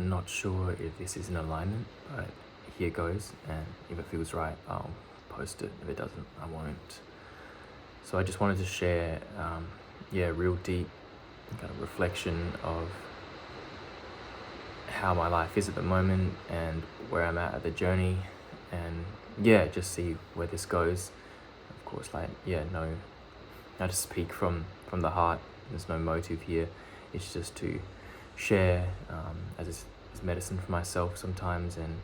not sure if this is in alignment, but here goes, and if it feels right, I'll post it. If it doesn't, I won't. So I just wanted to share, real deep kind of reflection of how my life is at the moment and where I'm at the journey, and just see where this goes. Of course, I just speak from the heart. There's no motive here. It's just to share as medicine for myself sometimes, and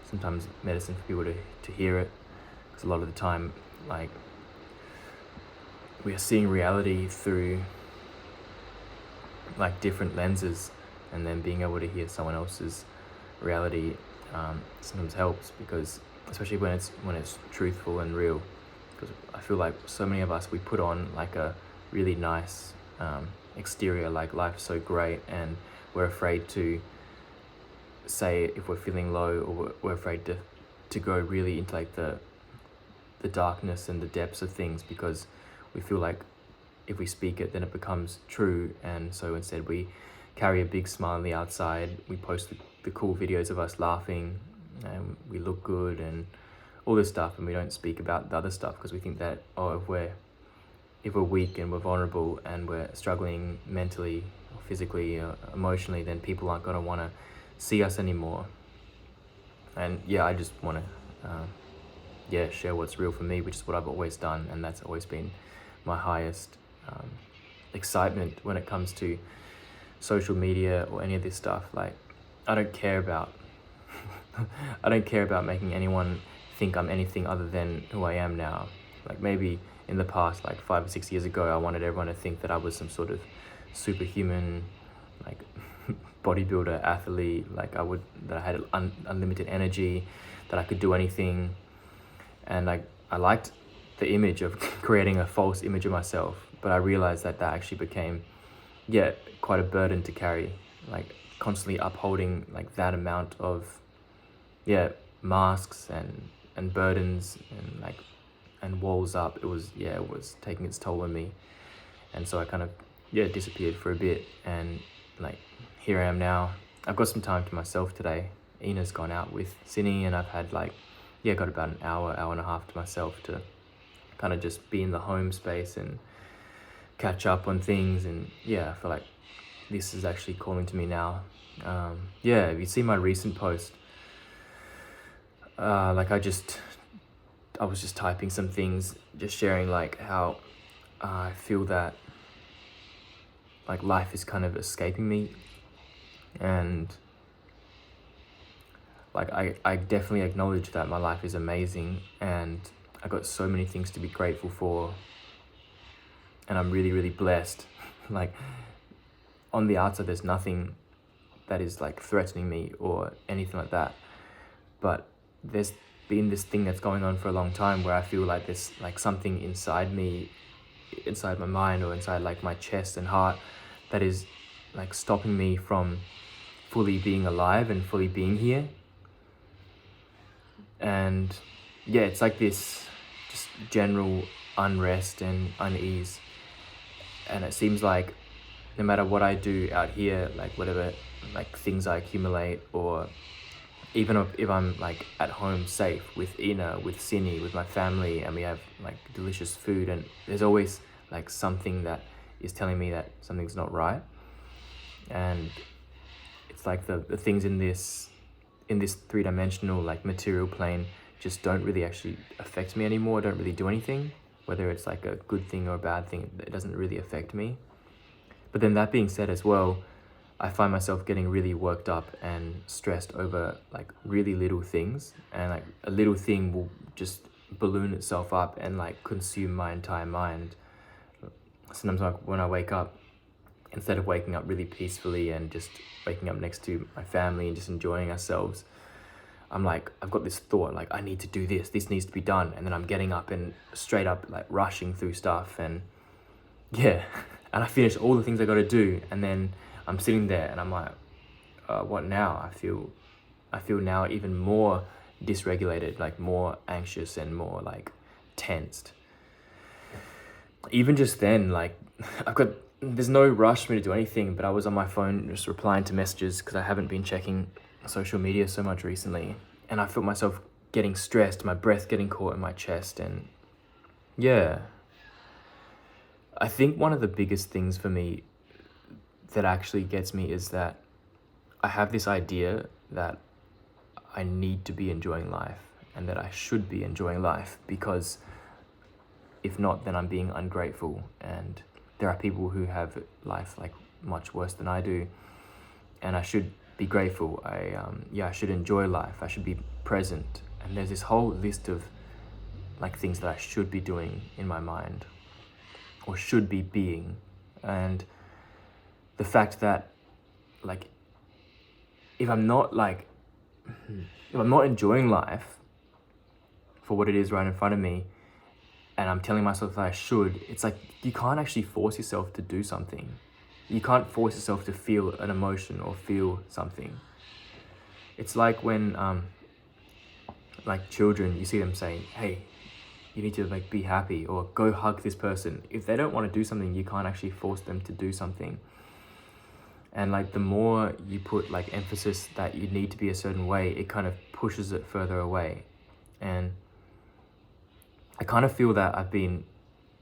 sometimes medicine for people to hear it. Because a lot of the time, like, we are seeing reality through like different lenses, and then being able to hear someone else's reality sometimes helps, because especially when it's truthful and real. Because I feel like so many of us, we put on like a really nice exterior, like life's so great, and we're afraid to say if we're feeling low, or we're afraid to go really into like the darkness and the depths of things, because we feel like if we speak it, then it becomes true. And so instead we carry a big smile on the outside. We post the cool videos of us laughing, and we look good and all this stuff, and we don't speak about the other stuff, because we think that, if we're weak and we're vulnerable and we're struggling mentally or physically or emotionally, then people aren't going to want to see us anymore. And I just want to share what's real for me, which is what I've always done, and that's always been my highest excitement when it comes to social media or any of this stuff. Like, I don't care about making anyone think I'm anything other than who I am now. Like, maybe in the past, like 5 or 6 years ago, I wanted everyone to think that I was some sort of superhuman, like bodybuilder, athlete, that I had unlimited energy, that I could do anything. And like, I liked the image of creating a false image of myself, but I realized that actually became quite a burden to carry, like constantly upholding like that amount of masks and burdens and walls up. It was taking its toll on me. And so I kind of disappeared for a bit, and like, here I am now. I've got some time to myself today. Ina's gone out with Sydney, and I've had got about an hour and a half to myself to kind of just be in the home space and catch up on things. And I feel like this is actually calling to me now. If you see my recent post, I was just typing some things, just sharing like how I feel that like life is kind of escaping me, and like I definitely acknowledge that my life is amazing, and I got so many things to be grateful for, and I'm really, really blessed. Like, on the outside, there's nothing that is like threatening me or anything like that. But there's been this thing that's going on for a long time, where I feel like there's like something inside me, inside my mind, or inside like my chest and heart, that is like stopping me from fully being alive and fully being here. And it's like this just general unrest and unease. And it seems like no matter what I do out here, like whatever like things I accumulate, or even if I'm like at home safe with Ina, with Sini, with my family, and we have like delicious food, and there's always like something that is telling me that something's not right. And it's like the things in this three-dimensional like material plane just don't really actually affect me anymore, don't really do anything. Whether it's like a good thing or a bad thing, it doesn't really affect me. But then that being said as well, I find myself getting really worked up and stressed over like really little things, and like a little thing will just balloon itself up and like consume my entire mind. Sometimes like when I wake up, instead of waking up really peacefully and just waking up next to my family and just enjoying ourselves, I'm like, I've got this thought, like, I need to do this needs to be done. And then I'm getting up and straight up like rushing through stuff, and and I finish all the things I got to do, and then I'm sitting there and I'm like, what now? I feel now even more dysregulated, like more anxious and more like tensed. Even just then, like, I've got there's no rush for me to do anything, but I was on my phone just replying to messages because I haven't been checking social media so much recently. And I felt myself getting stressed, my breath getting caught in my chest. And yeah, I think one of the biggest things for me that actually gets me is that I have this idea that I need to be enjoying life and that I should be enjoying life, because if not, then I'm being ungrateful. And there are people who have life like much worse than I do, and I should be grateful. I should enjoy life. I should be present. And there's this whole list of like things that I should be doing in my mind, or should be being. And the fact that like if I'm not enjoying life for what it is right in front of me, and I'm telling myself that I should, it's like you can't actually force yourself to do something. You can't force yourself to feel an emotion or feel something. It's like when like children, you see them saying, hey, you need to like be happy, or go hug this person. If they don't want to do something, you can't actually force them to do something. And like the more you put like emphasis that you need to be a certain way, it kind of pushes it further away. And I kind of feel that I've been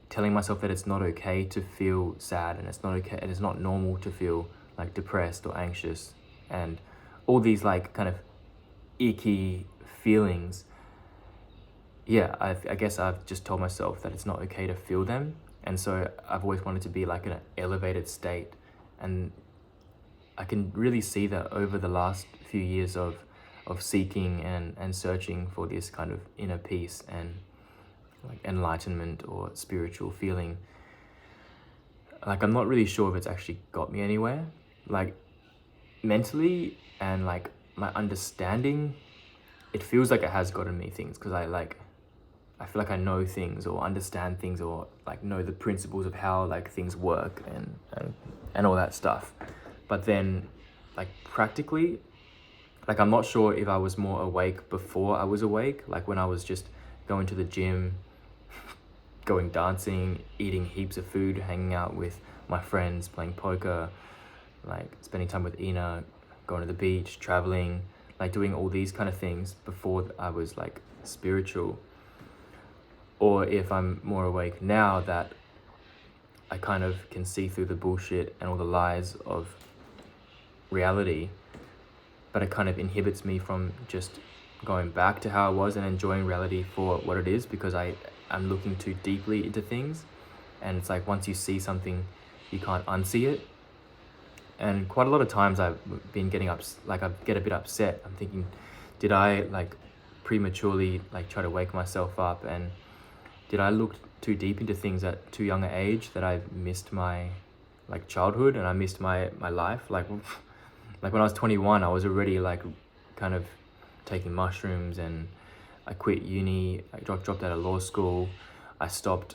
telling myself that it's not okay to feel sad, and it's not okay, and it's not normal to feel like depressed or anxious, and all these like kind of icky feelings. Yeah, I guess I've just told myself that it's not okay to feel them. And so I've always wanted to be like in an elevated state. And I can really see that over the last few years of seeking and searching for this kind of inner peace and like enlightenment or spiritual feeling. Like I'm not really sure if it's actually got me anywhere. Like mentally and like my understanding, it feels like it has gotten me things, because I feel like I know things or understand things, or like know the principles of how like things work and all that stuff. But then like practically, like I'm not sure if I was more awake before I was awake, like when I was just going to the gym, going dancing, eating heaps of food, hanging out with my friends, playing poker, like spending time with Ina, going to the beach, traveling, like doing all these kind of things before I was like spiritual. Or if I'm more awake now, that I kind of can see through the bullshit and all the lies of reality, but it kind of inhibits me from just going back to how I was and enjoying reality for what it is, because I'm looking too deeply into things. And it's like once you see something, you can't unsee it. And quite a lot of times I've been getting I get a bit upset. I'm thinking, did I like prematurely like try to wake myself up, and did I look too deep into things at too young an age that I missed my like childhood and I missed my life? Like when I was 21, I was already like kind of taking mushrooms, and I quit uni. I dropped out of law school. I stopped.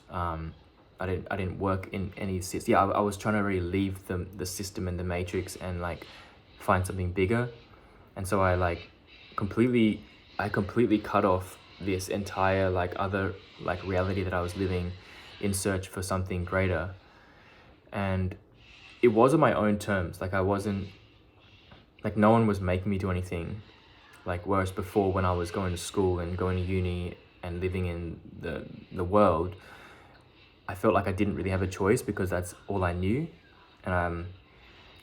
I didn't work in any system. Yeah, I was trying to really leave the system and the matrix and like find something bigger. And so I completely cut off this entire like other like reality that I was living in search for something greater. And it was on my own terms. Like I wasn't, like no one was making me do anything. Like whereas before, when I was going to school and going to uni and living in the world, I felt like I didn't really have a choice because that's all I knew. And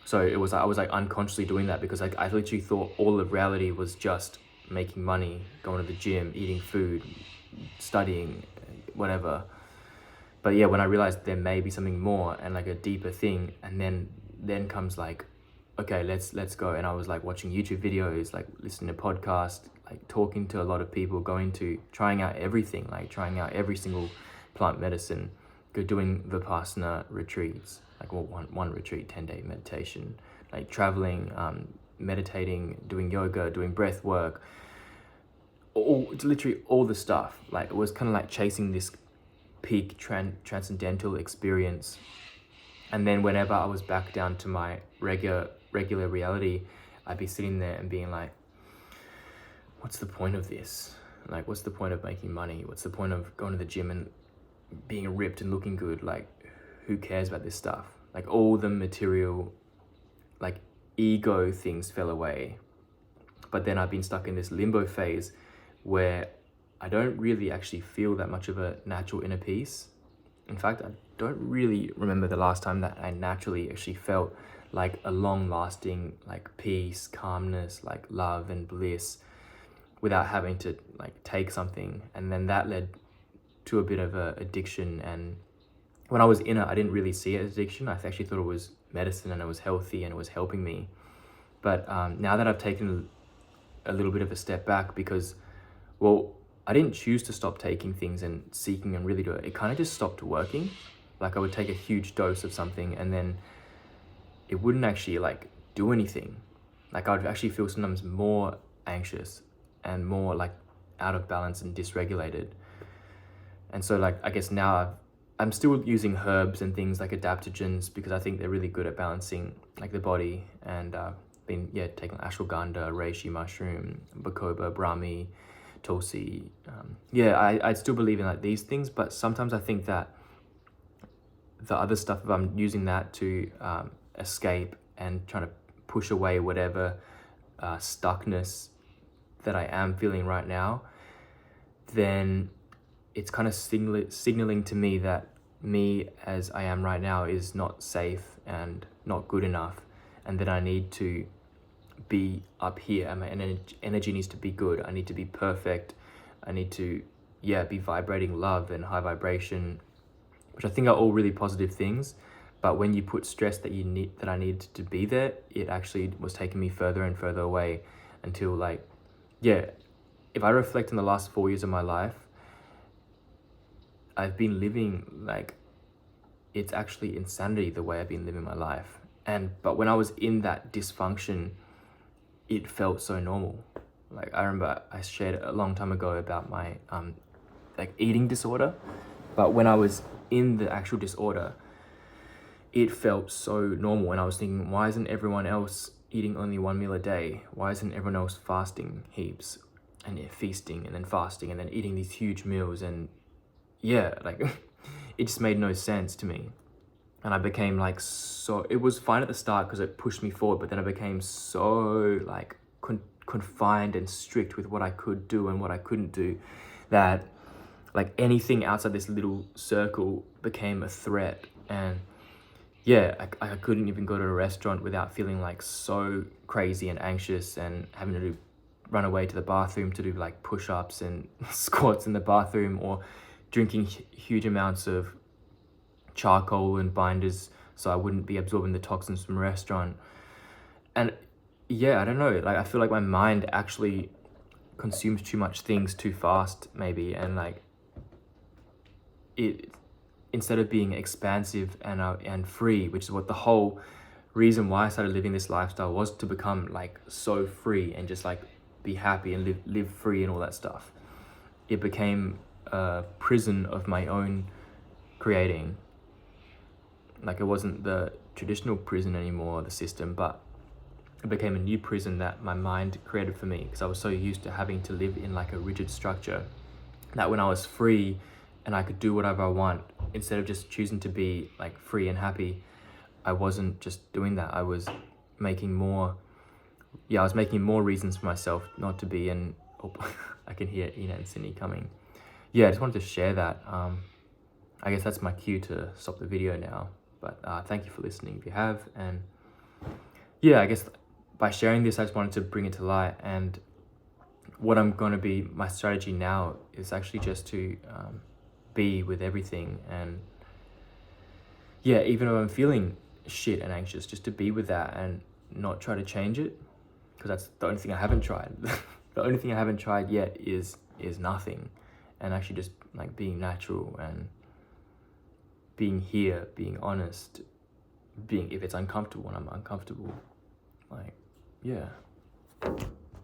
so I was like unconsciously doing that because I literally thought all of reality was just making money, going to the gym, eating food, studying, whatever. But yeah, when I realized there may be something more and like a deeper thing, and then comes like, okay, let's go. And I was like watching YouTube videos, like listening to podcasts, like talking to a lot of people, trying out everything, like trying out every single plant medicine, doing Vipassana retreats, like one retreat, 10-day meditation, like traveling, meditating, doing yoga, doing breath work, literally all the stuff. Like it was kind of like chasing this peak transcendental experience. And then whenever I was back down to my regular reality, I'd be sitting there and being like, what's the point of this? Like, what's the point of making money? What's the point of going to the gym and being ripped and looking good? Like, who cares about this stuff? like all the material, like ego things fell away. But then I've been stuck in this limbo phase where I don't really actually feel that much of a natural inner peace. In fact, I don't really remember the last time that I naturally actually felt like a long-lasting like peace, calmness, like love and bliss without having to like take something. And then that led to a bit of a addiction. And when I was in it, I didn't really see it as addiction. I actually thought it was medicine and it was healthy and it was helping me. But now that I've taken a little bit of a step back, because, well, I didn't choose to stop taking things and seeking and really do it. It kind of just stopped working. Like I would take a huge dose of something and then it wouldn't actually like do anything. Like I'd actually feel sometimes more anxious and more like out of balance and dysregulated. And so like, I guess now I'm still using herbs and things like adaptogens because I think they're really good at balancing like the body. And been taking ashwagandha, reishi mushroom, bacopa, brahmi, tulsi. I still believe in like these things, but sometimes I think that the other stuff, if I'm using that to escape and trying to push away whatever stuckness that I am feeling right now, then it's kind of signaling to me that me as I am right now is not safe and not good enough, and that I need to be up here and my energy needs to be good. I need to be perfect. I need to be vibrating love and high vibration, which I think are all really positive things. But when you put stress that I need to be there, it actually was taking me further and further away until like, if I reflect on the last 4 years of my life, I've been living like, it's actually insanity the way I've been living my life. But when I was in that dysfunction, it felt so normal. Like I remember I shared a long time ago about my like eating disorder, but when I was in the actual disorder, it felt so normal. And I was thinking, why isn't everyone else eating only 1 meal a day? Why isn't everyone else fasting heaps and feasting and then fasting and then eating these huge meals? And like it just made no sense to me. And I became like, so it was fine at the start because it pushed me forward, but then I became so like confined and strict with what I could do and what I couldn't do, that like anything outside this little circle became a threat. And I couldn't even go to a restaurant without feeling like so crazy and anxious and having to run away to the bathroom to do like push-ups and squats in the bathroom, or drinking huge amounts of charcoal and binders so I wouldn't be absorbing the toxins from a restaurant. And I don't know, like I feel like my mind actually consumes too much things too fast maybe, and like it, instead of being expansive and free, which is what the whole reason why I started living this lifestyle was, to become like so free and just like be happy and live free and all that stuff. It became a prison of my own creating. Like it wasn't the traditional prison anymore, the system, but it became a new prison that my mind created for me, because I was so used to having to live in like a rigid structure, that when I was free and I could do whatever I want, instead of just choosing to be like free and happy, I wasn't just doing that. I was making more reasons for myself not to be. And I can hear Ina and Sydney coming. I just wanted to share that. I guess that's my cue to stop the video now. But thank you for listening if you have. And I guess by sharing this, I just wanted to bring it to light. And what I'm going to be, my strategy now is actually just to be with everything. And even though I'm feeling shit and anxious, just to be with that and not try to change it, because that's the only thing I haven't tried. The only thing I haven't tried yet is nothing, and actually just like being natural and being here, being honest, being, if it's uncomfortable when I'm uncomfortable, like